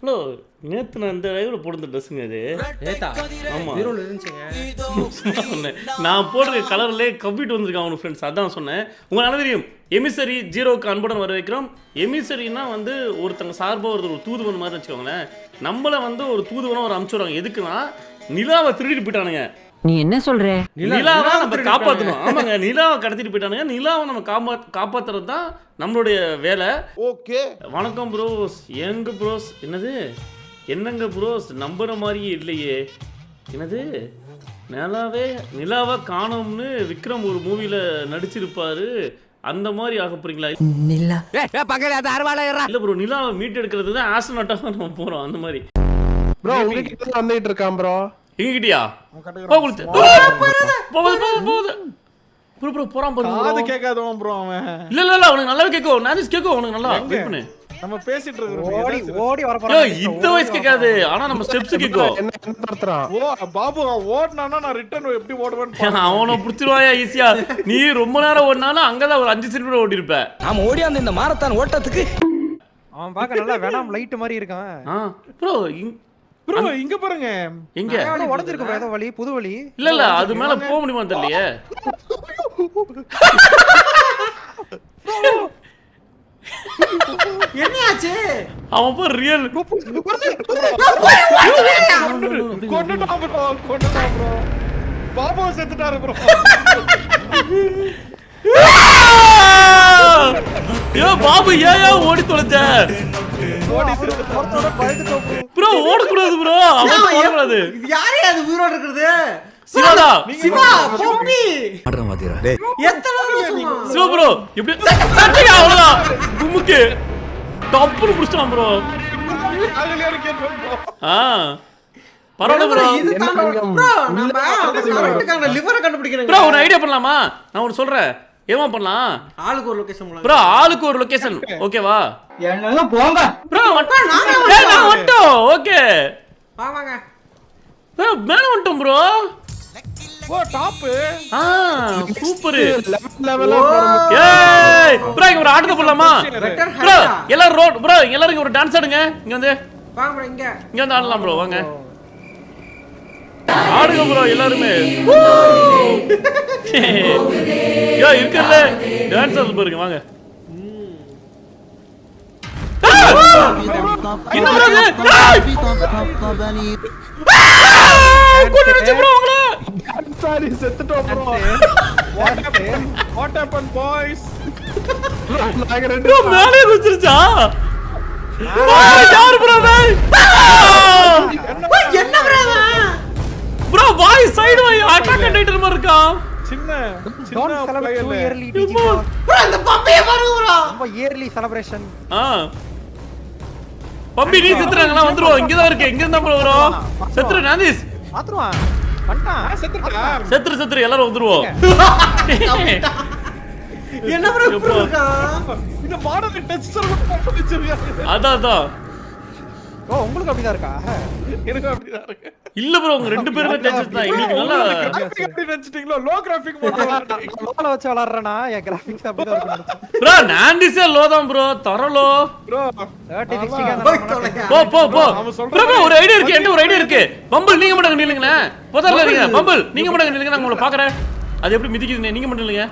Bro நேற்று நான் இந்த லைவ்ல போட்டு ட்ரெஸ்ஸுங்க அது நேத்தா ஆமா ஹீரோல இருந்துச்சுங்க. நான் போடுற கலர்லேயே கவ்விட்டு வந்திருக்கேன் அவனு ஃப்ரெண்ட்ஸ், அதான் சொன்னேன். உங்களுக்கு நல்லா தெரியும் எமிசரி ஜீரோக்கு அன்புடன் வர வைக்கிறோம். எமிசரினா வந்து ஒருத்தங்க சார்பாக ஒரு தூதுவன் மாதிரி வச்சுக்கோங்களேன். நம்மளை வந்து ஒரு தூதுவனாக ஒரு அனுப்பிச்சுடுவாங்க. எதுக்குன்னா நிலாவை திருடிட்டு போயிட்டானுங்க. நீ என்ன சொல்ற? நிலாவை நம்ம காப்பாற்றணும். ஆமாங்க, நிலாவை கடத்திட்டு போயிட்டானுங்க. நிலாவை நம்ம காப்பாற்றுறது தான் நம்மளுடைய வேலை. ஓகே வணக்கம் ப்ரோஸ். எங்க ப்ரோஸ்? என்னங்க ப்ரோஸ் நம்புற மாதிரியே இல்லையே. என்னது நிலாவை காணோம்னு விக்ரம் ஒரு மூவில நடிச்சிருப்பாரு, அந்த மாதிரி ஆக போறீங்களா? இல்ல ப்ரோ, நிலாவை மீட் எடுக்கிறது தான் ஆஸ்ட்ரோநாட்டாக நம்ம போறோம். அந்த மாதிரி ப்ரோ உங்ககிட்ட வந்துட்டு இருக்கான் ப்ரோ. எங்ககிட்டயா? போகுது ப்ரோ ப்ரோ போறான் பாருங்க. காது கேட்காதவன் ப்ரோ அவன். இல்ல அவனுக்கு நல்லாவே கேட்கும். நானிஸ் கேட்கும் அவனுக்கு நல்லா. வெயிட் பண்ணு, நம்ம பேசிட்டு இருக்கோம். ஓடி வர யோ இந்த வாய்ஸ் கேட்காது, ஆனா நம்ம ஸ்டெப்ஸ் கேட்கும். என்ன பண்றான்? ஓ பாபு ஓடுனானா நான் ரிட்டர்ன் எப்படி ஓடுவேன்னு அவனை புடிச்சிருவாயா ஈஸியா. நீ ரொம்ப நேரம் ஓடினாலும் அங்கதான் ஒரு 5 செகண்ட் ஓடி இருப்ப. நாம ஓடி அந்த இந்த மாரத்தான் ஓட்டத்துக்கு அவன் பார்க்க நல்லா வேணாம் லைட் மாதிரி இருக்கான். ப்ரோ ப்ரோ இங்க பாருங்க. எங்க உடைஞ்சிருக்கு ப்ரோ, ஏதோ வழி புது வழி. இல்ல அது மேல போக முடியுமா தெரியலையே. என்னாச்சு? அவன் போ ரியல் கொன்னுட்டான் ப்ரோ. பாபு செத்துட்டாரு ப்ரோ. யோ பாபு ஏயா ஓடி தொலைச்ச? ப்ரோ ஓடக்கூடாது ப்ரோ, அவன் ஓடக்கூடாது. யாரே அது உயிரோட இருக்குது? சிவாடா சிவா பொம்பி எத்தனை வருஷமா? சிவா ப்ரோ இப்படி சட்டையா அவ்வளவுதான் குமுக்கு டப்புனு புடிச்சான் ப்ரோ. பரவாயில்ல ப்ரோ. இது தான் ப்ரோ, நம்ம கரெக்ட்டா லிவரை கண்டுபிடிக்கணும் ப்ரோ. ஒரு ஐடியா பண்ணலாமா? நான் ஒன்னு சொல்றேன். ஏமா பண்ணலாம்? ஆளுக்கு ஒரு லொகேஷன் போலாம் ப்ரோ. ஆளுக்கு ஒரு லொகேஷன் ஓகேவா? என்னங்க போங்க ப்ரோ. நான் வந்துட்டோம். ஓகே வாங்க ப்ரோ, மேல வந்துட்டோம் ப்ரோ. ஓ டாப். சூப்பர் லெவலா ஏய் ப்ரோ, இங்க ஒரு ஆட்டத்தை போடலாமா ப்ரோ? எல்லாரும் ரோட் ப்ரோ, எல்லாரும் ஒரு டான்ஸ் ஆடுங்க. இங்க வந்து வாங்க ப்ரோ, இங்க வந்து ஆடலாம் ப்ரோ. வாங்க ஆடுங்க ப்ரோ எல்லாருமே. யோ இருக்குல்ல டான்ஸ் ஆடு பாருங்க. வாங்க என்ன ப்ரோ இது? கொன்னுச்சு ப்ரோ உங்கள. சாரி செத்துட்டோம் ப்ரோ. What happen boys? நாங்க ரெண்டு ப்ரோ மேலே குதிச்சிருச்சா? யார் ப்ரோ டேய்? என்ன ப்ரோ ப்ரோ வாய் சைடு வாய் அட்டாக் கண்டக்டர் மாதிரி இருக்கா. சின்ன டோன்ட் செலிப்ரேட் பிளேயர்ல இயர்லி டிஜி ப்ரோ. அந்த பப்பைய பாருங்க ப்ரோ, ரொம்ப இயர்லி செலிப்ரேஷன். பப்பி நீ செத்துறாங்களா? வந்துருவோம். இங்க தான் இருக்கு. இங்க இருந்தா ப்ரோ வரும். செத்துரு நானிஸ். பாத்துருவான் வந்துட்டான். செத்துட்டா. செத்துரு எல்லாரும் வந்துருவோம். என்ன ப்ரோ இப்படி இருக்கா? இந்த மாடல் டெக்ஸ்சர் மட்டும் பண்ணிச்சிருக்காங்க. அதான் ஓ உங்களுக்கு அப்படிதான் இருக்கா? எனக்கு அப்படிதான் இருக்கு. இல்ல ப்ரோ, உங்க ரெண்டு பேருமே டென்ஷன் தான். எங்களுக்கு நல்லா கிராஃபிக் எப்படி நினைச்சிட்டீங்களோ? லோ கிராஃபிக் போடுறாங்க. லோல வச்சு விளையாடுறேனா? என் கிராபிக்ஸ் அப்படிதான் இருக்கு. ப்ரோ நானிஸே லோ தான் ப்ரோ. தரலோ ப்ரோ 3060 போ ப்ரோ. ஒரு ஐடியா இருக்கு. என்ன ஒரு ஐடியா இருக்கு? பம்பிள் நீங்க மட்டும் நில்லுங்கண்ணே. முதல்ல இருங்க. பம்பிள் நீங்க மட்டும் நில்லுங்க. நான் உங்களை பாக்குறேன். அது எப்படி மிதிக்குதுன்னு நீங்க மட்டும் நில்லுங்க.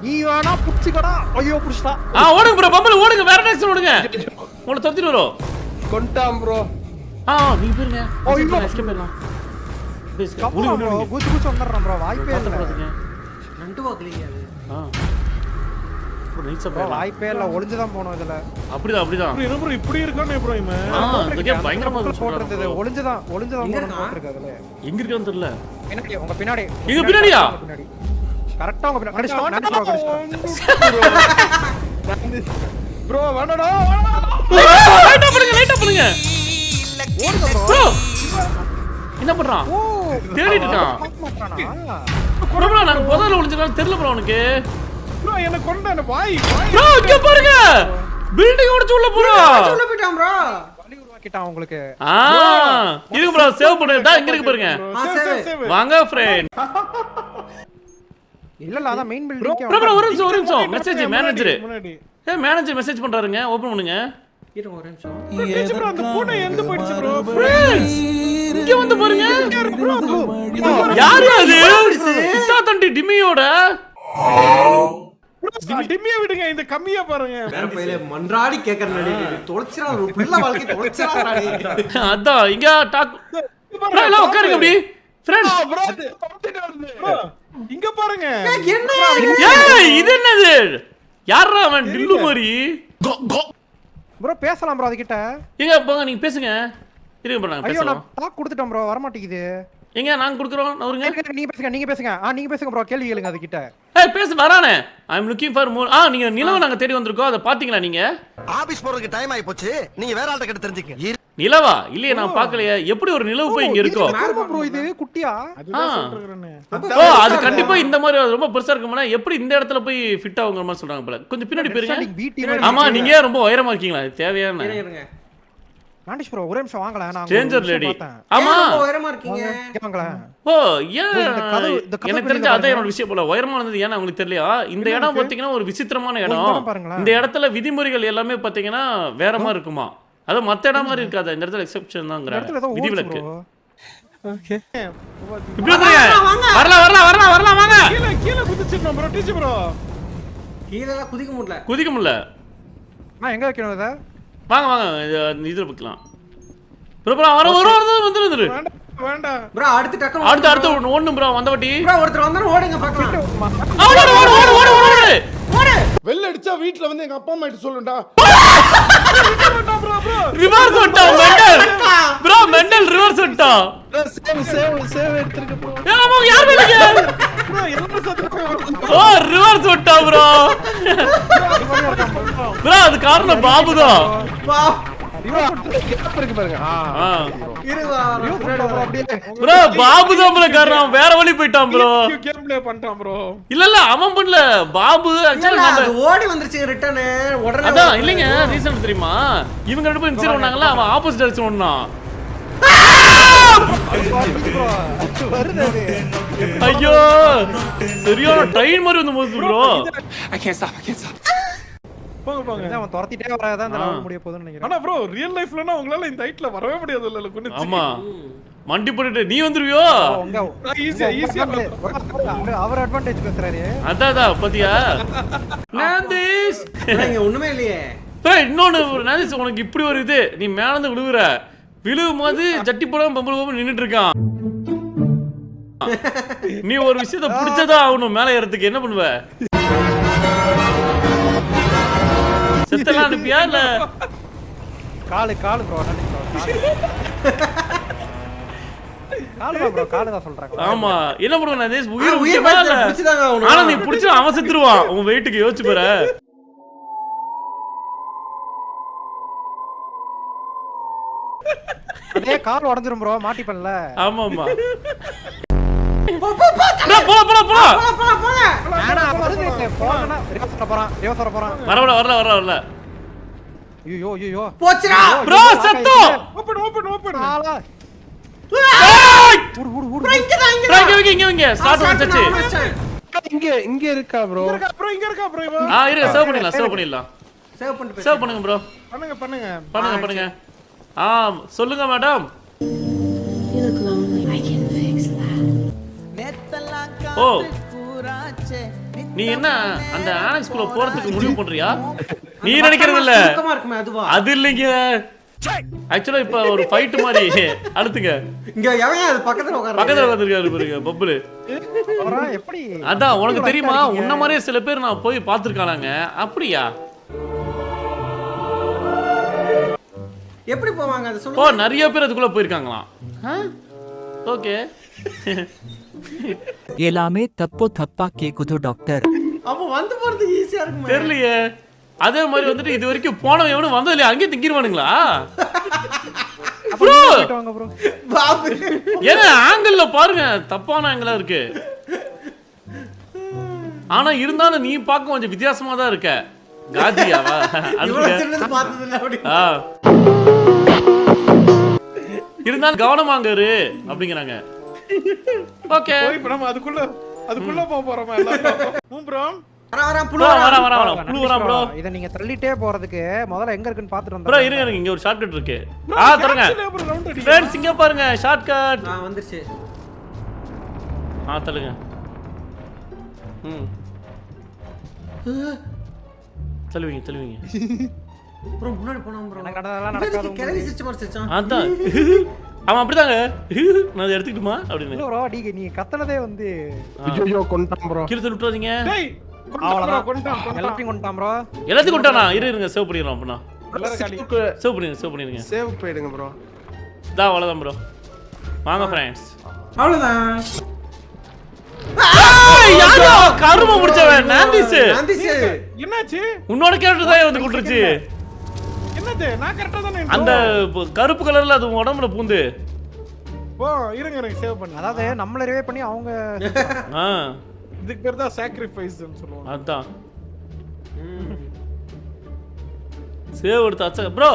நீ வேணா புடிச்சுக்கடா. ஐயோ புடிச்சா. ஓடுங்க ப்ரோ. பம்பிள் ஓடுங்க. வேற டாக்ஸ் ஓடுங்க. உங்களை தொத்திட்டு வரோம். கொண்டாம் ப்ரோ. நீங்க போயிருங்க. இன்னும் எஸ்கேப் பண்ணலாம். கப்புறா ப்ரோ, குச்சு வந்துறறோம் ப்ரோ. வாய்ப்பே இல்ல. நண்டு வாக்கலீங்க அது. ப்ரோ நைட்ஸ் ப்ரோ வாய்ப்பே இல்ல. ஒளிஞ்சு தான் போணும் இதுல. அப்படிதான் ப்ரோ இப்படி இருக்கானே ப்ரோ இவன். இதுக்கே பயங்கரமா போட்றது. ஒளிஞ்சு தான் போட்டுருக்கு அதுல. எங்க இருக்கான்னு தெரியல. பின்னாடி உங்க பின்னாடி. எங்க பின்னாடியா? கரெக்ட்டா உங்க பின்னாடி. ப்ரோ வேணடா. லைட்டா பண்ணுங்க. ஓடுங்க ப்ரோ என்ன பண்றான்? ஓ தேடிட்டு இருக்கான். ப்ரோ நான் புதர்ல ஒளிஞ்சிருக்கான்னு தெரியல ப்ரோ உனக்கு. ப்ரோ என்ன கொண்டானே பாய். ப்ரோ இங்க பாருங்க. பில்டிங் உடைச்சு உள்ள போறான். உள்ள போய்ட்டான் ப்ரோ. வலி உருவாக்கிட்டான் உங்களுக்கு. இருக்கு ப்ரோ. சேவ் பண்ணுடா. இங்க இருக்கு பாருங்க. வாங்க ஃப்ரெண்ட். இல்ல அதான் மெயின் பில்டிங். ப்ரோ ஒரு நிமிஷம் மெசேஜ் மேனேஜர். மேனேஜர் மெசேஜ் பண்றாருங்க. ஓபன் பண்ணுங்க. இருங்க ஒரு நிமிஷம். டீச்சர் bro, அந்த பூனை எந்த போயிடுச்சு ப்ரோ? இங்க வந்து பாருங்க. யாரு அது? இத்தா தண்டி டிமியோட. டிம்மியா விடுங்க, இந்த கம்மியா பாருங்க. வேற பையில மன்றாடி கேக்குறேன். தொலைச்சிரா ஒரு பிள்ளை வாழ்க்கை தொலைச்சிராடா. அதான் இங்க டாக். bro எல்லாம் உட்காருங்க அப்படி. ஃப்ரெண்ட்ஸ். bro, படுத்துட்டு வருது. bro, இங்க பாருங்க. என்ன ஏய் இது என்னது? யாரா அவன் டில்லு மாதிரி? ப்ரோ பேசலாம் ப்ரோ அதுகிட்ட. எங்க போங்க நீங்க பேசுங்க. இருங்க bro நான் ஐயோ பேசலாம். நான் டாக் கொடுத்துட்டேன் ப்ரோ வர மாட்டேங்குது. எங்க நாங்க குடுக்குறோம் நவருங்க. நீங்க பேசுங்க நீங்க பேசுங்க ப்ரோ கேள்வி கேளுங்க அதுகிட்ட. ஏய் பேச வரானே. ஐ அம் லுக்கிங் ஃபார் மோர். நீங்க நிலவை நாங்க தேடி வந்திருக்கோம். அத பாத்தீங்களா நீங்க? ஆபீஸ் போறதுக்கு டைம் ஆயி போச்சு. நீங்க வேற ஆள்கிட்ட கிட்ட தெரிஞ்சுக்க. நிலவா? இல்லையே நான் பார்க்கலையே. எப்படி ஒரு நிலவு போய் இங்க இருக்கோ? ப்ரோ இது குட்டியா? அதுதான் சொல்றேன்னு. அது கண்டிப்பா இந்த மாதிரி ரொம்ப பெருசா இருக்கும்னா எப்படி இந்த இடத்துல போய் ஃபிட் ஆகுங்கிற மாதிரி சொல்றாங்க போல. கொஞ்சம் பின்னாடி போயிருங்க. ஆமா நீங்க ரொம்ப உயரமா இருக்கீங்களா? தேவையான. இருங்க. மாண்டிஷ் ப்ரோ ஒரே நிமிஷம் வாங்கலாம் நான் ஸ்ட்ரேஞ்சர் லேடி. ஆமா ஆமா. உயரமா இருக்கீங்க. வாங்கலாம். ஓ ஏன் இந்த கதவு எனக்கு தெரிஞ்ச அதான் என்னோட விஷயம் போல. உயரமா இருந்தது ஏன்னா உங்களுக்கு தெரியலையா? இந்த இடம் பாத்தீங்கன்னா ஒரு விசித்திரமான இடம். இந்த இடத்துல விதிமுறைகள் எல்லாமே பாத்தீங்கன்னா வேற மாதிரி இருக்குமா? அது மத்த இடம் மாதிரி இருக்காது. இந்த இடத்துல எக்ஸெப்ஷன் தான்ங்கறாங்க. விதிவிலக்கு. ஓகே. இப்படி வந்துருங்க. வரலாம் வாங்க. கீழ குதிச்சிடணும் bro, டீச்சர் bro. கீழ எல்லாம் குதிக்க முடியல. குதிக்க முடியல. நான் எங்க வைக்கணும் இத? வாங்க இதுல வைக்கலாம். ப்ரோ வந்துரு. வேண்டாம். bro அடுத்து டக்கு அடுத்து ஓடணும் ப்ரோ வந்த வாட்டி. bro ஒருத்தர் வந்தானே ஓடுங்க பார்க்கலாம். ஓடு. வெள்ள அடிச்சா வீட்ல வந்து எங்க அப்பா அம்மா கிட்ட சொல்லுடா. ரிவர்ஸ் ஓட்டா மெண்டல். ப்ரோ மெண்டல் ரிவர்ஸ் ஓட்டா. சேவ் எடுத்துக்க bro. ஆமா யார் மேலங்க? bro என்ன சொல்றீங்க? ஓ ரிவர்ஸ் ஓட்டா ப்ரோ. ப்ரோ அது காரணம் பாபு தான். வா இருக்கு பாருங்க. இருவா ப்ரோ பாபு தான் ப்ரோ காரணம். வேற வழி போய்ட்டான் ப்ரோ. கேம் ப்ளே பண்ணிட்டான் bro. இல்ல அவன் பண்ணல. பாபு ஆக்சுவலா அது ஓடி வந்துருச்சு ரிட்டர்ன் உடனே. அதான் இல்லங்க ரீசன் தெரியுமா? இவங்க ரெண்டு பேரும் இன்சிடென்ட் பண்ணாங்கல அவன் ஆப்போசிட் டைரக்ஷன் ஓடுனான். ஐயோ சரியான ட்ரெயின் மாதிரி வந்து மோது ப்ரோ. போங்க. அவன் துரத்திட்டே வராதான் இந்த லெவல் முடிய போகுதுன்னு நினைக்கிறேன். ஆனா bro ரியல் லைஃப்லனா உங்களால இந்த ஹைட்ல வரவே முடியாது இல்ல குனிச்சு. ஆமா மண்டி போட்டுட்டு நீ வந்துருவியோ? ஈஸியா அவர் அட்வான்டேஜ் பேசுறாரு. அதான் பாத்தியா? நாந்தேஷ் இங்க ஒண்ணுமே இல்லையே. இன்னொன்னு நாந்தேஷ் உனக்கு இப்படி ஒரு இது நீ மேல இருந்து விழுகுற. விழுவும் போது ஜட்டி போடாம பம்பல் நின்னுட்டு இருக்கான். நீ ஒரு விஷயத்தை பிடிச்சதா ஆகணும் மேல ஏறதுக்கு என்ன பண்ணுவ? செத்தலாம் அனுப்பியா இல்ல? காலு ப்ரோ காலு தான் சொல்றாங்க. ஆமா என்ன பண்ணுவ நாந்தேஷ்? உயிர் உயிர் பிடிச்சதாங்க ஆகணும். ஆனா நீ பிடிச்சா அவன் செத்துருவான். உன் வெயிட்டுக்கு யோசிச்சு பாரு. அதே கால் உடைஞ்சிரும் ப்ரோ மாட்டிப்பல்ல. ஆமா போலாம். ஆனா வருது போறனா ரிவர்ஸ் போறான். வரல. ஐயோ போச்சுடா. ப்ரோ செத்தோ. ஓபன். ஆளா இங்க ஸ்டார்ட் வந்துச்சு. இங்க இருக்கா ப்ரோ? இங்க இருக்கா bro இவ? இரு சேவ் பண்ணிடலாம். சேவ் பண்ணுங்க ப்ரோ. பண்ணுங்க. சொல்லுங்க madam. You look lonely. I can fix that. ஓ நீ என்ன அந்த ஆனக்ஸ் குள்ள போறதுக்கு முடிவு பண்றியா? நீ நினைக்கிறது இல்ல. சுத்தமா இருக்குமே அதுவா? அது இல்லைங்க. ஆக்சுவலா இப்ப ஒரு ஃபைட் மாதிரி அடுத்துங்க. இங்க எவன் அது பக்கத்துல உட்கார்ந்திருக்காரு பாருங்க பப்புல. எப்படி? அதான் உனக்கு தெரியுமா? உன்ன மாதிரியே சில பேர் நான் போய் பாத்துர்க்கானாங்க. அப்படியா? எப்படி போவாங்க அது சொல்லுங்க. நிறைய பேர் அதுக்குள்ள போயிருக்காங்களாம். ஓகே. எல்லாமே தப்பா கேக்குது டாக்டர். அப்ப வந்து போறது ஈஸியா இருக்குமா? தெரியலையே. அதே மாதிரி வந்துட்டு இது வரைக்கும் போனவன் எவனும் வந்தது இல்லையா? அங்கேயே திங்கிடுவானுங்களா? பாபு ஏன்னா ஆங்கிள் பாருங்க தப்பான ஆங்கிளா இருக்கு. ஆனா இருந்தாலும் நீ பார்க்க கொஞ்சம் வித்தியாசமா தான் இருக்க. காஜியாவா? இருந்தாலும் கவனமாங்க இரு அப்படிங்கிறாங்க. ஓகே இப்போ நம்ம அதுக்குள்ள போக போறோமா எல்லாரும்? ப்ரோ வரான் புழு ப்ரோ வரான். வரேன் புழு வரான் ப்ரோ. இத நீங்க தள்ளிட்டே போறதுக்கு முதல்ல எங்க இருக்குன்னு பாத்துட்டு ப்ரோ வந்தா இருங்க இங்க ஒரு ஷார்ட்கட் இருக்கு. Bro, தரங்க capsule அப்புறம் round அடிக்கலாம். ஃப்ரெண்ட்ஸ் இங்க பாருங்க ஷார்ட்கட். வந்துருச்சு. தள்ளுங்க. தள்ளுவீங்க. ப்ரோ முன்னாடி போலாம் ப்ரோ. எனக்கு நடந்ததெல்லாம் நடக்காது கிளவி சிரிச்ச மாதிரி சிரிச்சான். அதான் அவன் அப்படிதாங்க. நான் அதை எடுத்துக்கிட்டுமா அப்படின்னு ப்ரோ நீங்க கத்தனதே வந்து ஐயோ கொண்டான் ப்ரோ. கீழே விட்டுறாதீங்க. டேய் அவ்வளவுதான் கொண்டான் எல்லாத்தையும் கொண்டான் ப்ரோ. எல்லாத்தையும் கொண்டானா இருங்க சேவ் பண்ணிடுறோம் அப்படின்னா. சேவ் பண்ணிடுங்க சேவ் போயிடுங்க ப்ரோ. அவ்வளோதான் ப்ரோ. வாங்க ஃப்ரெண்ட்ஸ். அவ்வளவுதான். யாரோ கரும முடிச்சவன் நாந்திஸ். என்னாச்சு? உன்னோட கேரக்டர் தான் வந்து குட்டுருச்சு. என்னது? நான் கரெக்ட்டா தானே அந்த கருப்பு கலர்ல அது உடம்புல பூந்து. ஓ இருங்க சேவ் பண்ணு. அதாவது நம்மள ரிவே பண்ணி அவங்க இதுக்கு பேர் தான் சாக்ரிஃபைஸ்னு சொல்லுவாங்க. அதான் சேவ் எடுத்தாச்சா ப்ரோ.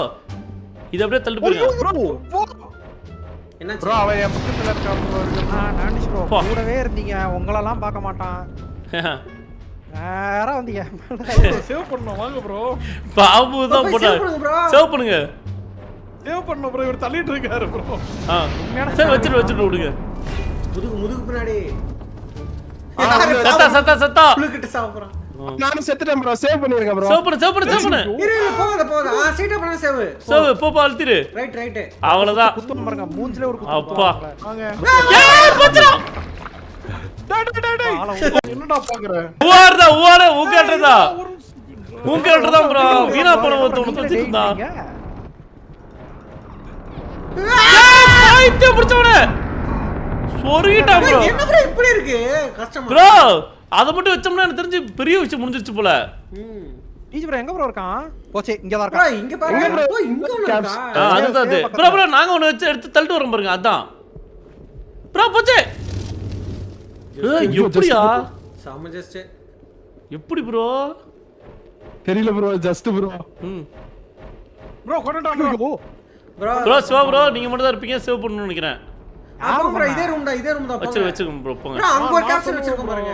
இது அப்படியே தள்ளி போடுங்க. என்ன ப்ரோ அவன் என் பக்கத்துல இருக்கான் ப்ரோ. நானிஷ் ப்ரோ போ. கூடவே இருந்தீங்க உங்களெல்லாம் பார்க்க மாட்டான் நேரா வந்தீங்க சேவ் பண்ணனும் வாங்க ப்ரோ. பாபு தான் போட்டா. சேவ் பண்ணுங்க. சேவ் பண்ணனும் ப்ரோ. இவர் தள்ளிட்டு இருக்காரு ப்ரோ. சரி வச்சிட்டு விடுங்க. முதுகு பின்னாடி. சத்தா புழு கிட்ட சாவறான். நானும் செத்துட்டேன் ப்ரோ. சேவ் பண்ணிருங்க ப்ரோ. சேவ் பண்ணு. இரு போகுது. சீட்டா பண்ண சேவ். சேவ் போப்பா அழுத்திரு. ரைட். அவ்வளவுதான். குத்தும் பாருங்க மூஞ்சில ஒரு குத்து. அப்பா. வாங்க. ஏய் போச்சுடா. டேய் என்னடா பாக்குற? ஊவாரே ஊங்கேட்டதா. ஊங்கேட்டதா ப்ரோ. வீணா போன ஒருத்தன் தொச்சிட்டு இருந்தா. ஏய் இத்த புடிச்சவனே. சொருகிட்டா ப்ரோ. என்ன ப்ரோ இப்படி இருக்கு? கஷ்டமா. ப்ரோ அத மட்டும் வச்சோம்னா எனக்கு தெரிஞ்சு பெரிய விஷயம் முடிஞ்சிருச்சு போல. டீஜ் ப்ரோ எங்க ப்ரோ இருக்கான்? போச்சே இங்க தான் ப்ரோ இருக்கான். இங்க பாருங்க. ஓ இங்க ஒண்ணு இருக்கா? அதுதான் அது. ப்ரோ நாங்க ஒன்னு வச்சு எடுத்து தள்ளிட்டு வரோம் பாருங்க அதான். ப்ரோ போச்சே. எப்படியா? சமஜஸ்ட். எப்படி ப்ரோ? தெரியல ப்ரோ ஜஸ்ட் ப்ரோ. ப்ரோ கொண்டா ப்ரோ. ப்ரோ சிவா ப்ரோ நீங்க மட்டும் தான் இருப்பீங்க சேவ் பண்ணனும்னு நினைக்கிறேன். ஆமா ப்ரோ இதே ரூம் தான். வச்சிருங்க ப்ரோ போங்க. ப்ரோ அங்க ஒரு கேப்சூல் வச்சிருக்கோம் பாருங்க.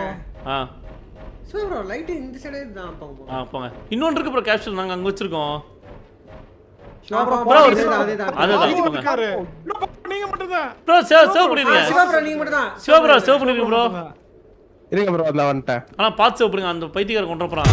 சோ ப்ரோ லைட் இந்த சைடே தான் போங்க. போங்க. இன்னொன்னு இருக்கு ப்ரோ கேப்சூல் நாங்க அங்க வச்சிருக்கோம். ப்ரோ அதுதான் இருக்காரு. நீங்க மட்டும் தான். ப்ரோ சேவ் பண்ணிருங்க. சிவா ப்ரோ நீங்க மட்டும் தான். சிவா ப்ரோ சேவ் பண்ணிருங்க ப்ரோ. இருங்க ப்ரோ நான் வந்துட்டேன். ஆனா பாத்து சேவ் பண்ணுங்க அந்த பைத்தியக்காரன் கொன்ற போறான்.